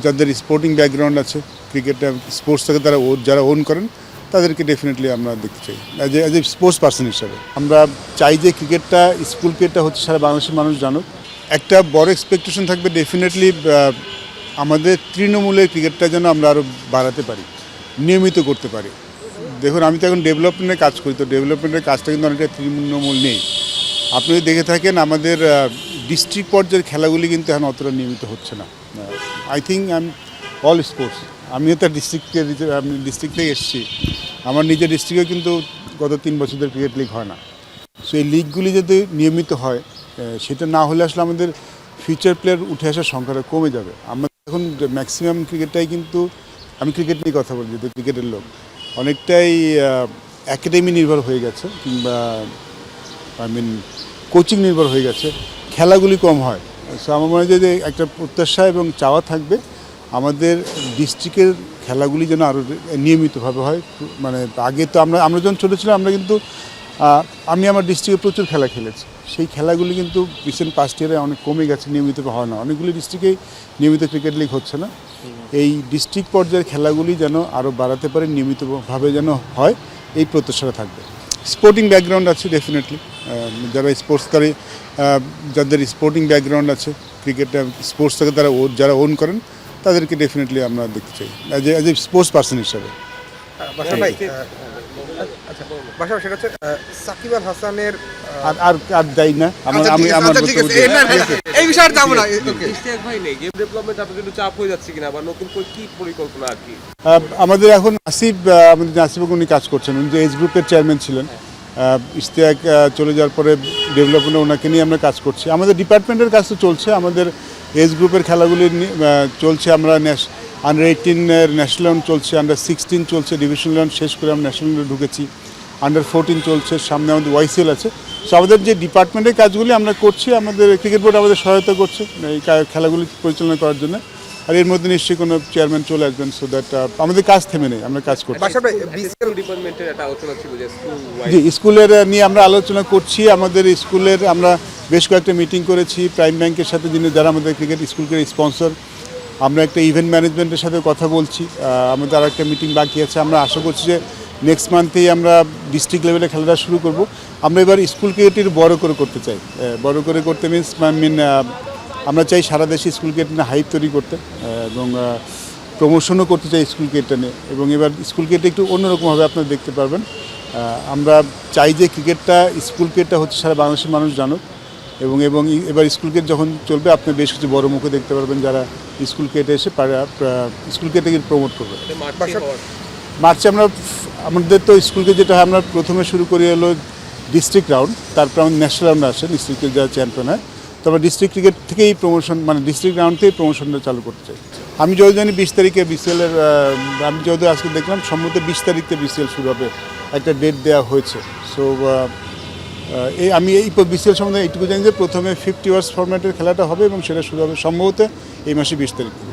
যাদের sporting background আছে, ক্রিকেটটা স্পোর্টসটাকে যারা ওন করেন তাদেরকে ডেফিনেটলি আমরা দেখতে চাই অ্যাজ এ স্পোর্টস পার্সন হিসাবে। আমরা চাই যে ক্রিকেটটা, স্কুল ক্রিকেটটা হচ্ছে সারা বাংলাদেশের মানুষ জানুক। একটা বড় এক্সপেকটেশন থাকবে ডেফিনেটলি আমাদের তৃণমূলের ক্রিকেটটা যেন আমরা আরও বাড়াতে পারি, নিয়মিত করতে পারি। দেখুন, আমি তো এখন ডেভেলপমেন্টের কাজ করি, তো ডেভেলপমেন্টের কাজটা কিন্তু অনেকটা তৃণমূল নেই। আপনি যদি দেখে থাকেন আমাদের ডিস্ট্রিক্ট পর্যায়ের খেলাগুলি কিন্তু এখন অতটা নিয়মিত হচ্ছে না। আই থিঙ্ক অল স্পোর্টস, আমিও তার ডিস্ট্রিক্ট থেকে এসেছি, আমার নিজের ডিস্ট্রিক্টেও কিন্তু গত 3 বছর ধরে ক্রিকেট লিগ হয় না। সো এই লিগগুলি যদি নিয়মিত হয়, সেটা না হলে আসলে আমাদের ফিউচার প্লেয়ার উঠে আসার সংখ্যাটা কমে যাবে। আমরা এখন ম্যাক্সিমাম ক্রিকেটটাই কিন্তু, আমি ক্রিকেট নিয়ে কথা বলি, যেহেতু ক্রিকেটের লোক, অনেকটাই একাডেমি নির্ভর হয়ে গেছে, কিংবা কোচিং নির্ভর হয়ে গেছে, খেলাগুলি কম হয়। সো আমার মনে হয় যে একটা প্রত্যাশা এবং চাওয়া থাকবে আমাদের ডিস্ট্রিক্টের খেলাগুলি যেন আরও নিয়মিতভাবে হয়। মানে আগে তো আমরা যখন ছোটো ছিলাম, আমরা কিন্তু আমি আমার ডিস্ট্রিক্টে প্রচুর খেলা খেলেছি, সেই খেলাগুলি কিন্তু রিসেন্ট পাস্ট ইয়ারে অনেক কমে গেছে, নিয়মিতভাবে হয় না। অনেকগুলি ডিস্ট্রিক্টেই নিয়মিত ক্রিকেট লিগ হচ্ছে না। এই ডিস্ট্রিক্ট পর্যায়ের খেলাগুলি যেন আরও বাড়াতে পারে, নিয়মিতভাবে যেন হয়, এই প্রত্যাশাটা থাকবে। স্পোর্টিং ব্যাকগ্রাউন্ড আছে ডেফিনেটলি, যারা যাদের স্পোর্টিং ব্যাকগ্রাউন্ড আছে, ক্রিকেটটা স্পোর্টসটাকে যারা ওন করেন তাদেরকে ডেফিনেটলি আমরা দেখতে চাই অ্যাজ এ স্পোর্টস পার্সন হিসাবে। সেটা হচ্ছে সাকিব আল হাসানের আর যাই না, আমি আমার এই বিষয়ে যাব না। ভাই নেই, গেম ডেভেলপমেন্ট আপনাদের একটু চাপ হয়ে যাচ্ছে কিনা, বা নতুন করে কি পরিকল্পনা আর কি? আমাদের এখন আসিফ উনি কাজ করছেন, উনি যে এজ গ্রুপের চেয়ারম্যান ছিলেন। ইশতিয়াক চলে যাওয়ার পরে ডেভেলপমেন্টে ওনাকে নিয়ে আমরা কাজ করছি। আমাদের ডিপার্টমেন্টের কাজ তো চলছে, আমাদের এজ গ্রুপের খেলাগুলি চলছে। আমরা আন্ডার-18 ন্যাশনাল চলছে, আন্ডার-16 চলছে, ডিভিশন লেভেল শেষ করে আমরা ন্যাশনালে ঢুকেছি, আন্ডার-14 চলছে, সামনে আমাদের ওয়াইসিএল আছে। সো আমাদের যে ডিপার্টমেন্টের কাজগুলি আমরা করছি, আমাদের ক্রিকেট বোর্ড আমাদের সহায়তা করছে এই খেলাগুলি পরিচালনা করার জন্য। আর এর মধ্যে নিশ্চয়ই কোনো চেয়ারম্যান চলে আসবেন, সো দ্যাট আমাদের কাজ থেমে নেই, আমরা কাজ করছি। ডিপার্টমেন্টের একটা আলোচনা ছিল যে জি, স্কুলের নিয়ে আমরা আলোচনা করছি। আমাদের স্কুলের আমরা বেশ কয়েকটা মিটিং করেছি প্রাইম ব্যাংকের সাথে, যারা আমাদের ক্রিকেট স্কুলকে স্পন্সর। আমরা একটা ইভেন্ট ম্যানেজমেন্টের সাথে কথা বলছি, আমাদের আর একটা মিটিং বাকি আছে। আমরা আশা করছি যে নেক্সট মান্থেই আমরা ডিস্ট্রিক্ট লেভেলে খেলাটা শুরু করব। আমরা এবার স্কুল ক্রিকেটের বড় করে করতে চাই। বড় করে করতে আমরা চাই সারা দেশে স্কুল ক্রিকেট নিয়ে হাইপ তৈরি করতে, এবং প্রমোশনও করতে চাই স্কুল ক্রিকেটটা নিয়ে। এবং এবার স্কুল ক্রিকেটটা একটু অন্যরকমভাবে আপনারা দেখতে পারবেন। আমরা চাই যে ক্রিকেটটা, স্কুল ক্রিকেটটা হচ্ছে সারা বাংলাদেশের মানুষ জানুক, এবং এবার স্কুল ক্রিকেট যখন চলবে, আপনি বেশ কিছু বড় মুখে দেখতে পারবেন যারা স্কুল ক্রিকেটে এসে স্কুল ক্রিকেটকে প্রমোট করবে। মার্চে আমাদের তো স্কুলকে যেটা আমরা প্রথমে শুরু করি হলো ডিস্ট্রিক্ট রাউন্ড, তারপর আমাদের ন্যাশনাল রাউন্ড আসে, ডিস্ট্রিক্টের যারা চ্যাম্পিয়ন হয়। তো আমরা ডিস্ট্রিক্ট ক্রিকেট থেকেই প্রমোশন, ডিস্ট্রিক্ট রাউন্ড থেকেই প্রমোশনটা চালু করতে চাই। আমি যদি জানি 20 তারিখে বিসিএলের, আমি যদি আজকে দেখলাম সম্ভবত 20 তারিখে বিসিএল শুরু হবে, একটা ডেট দেওয়া হয়েছে। সো আমি এই বিসিএল সম্বন্ধে এইটুকু জানি যে প্রথমে 50 ওভার্স ফরম্যাটের খেলাটা হবে, এবং সেটা শুরু হবে সম্ভবত এই মাসে 20 তারিখ থেকে।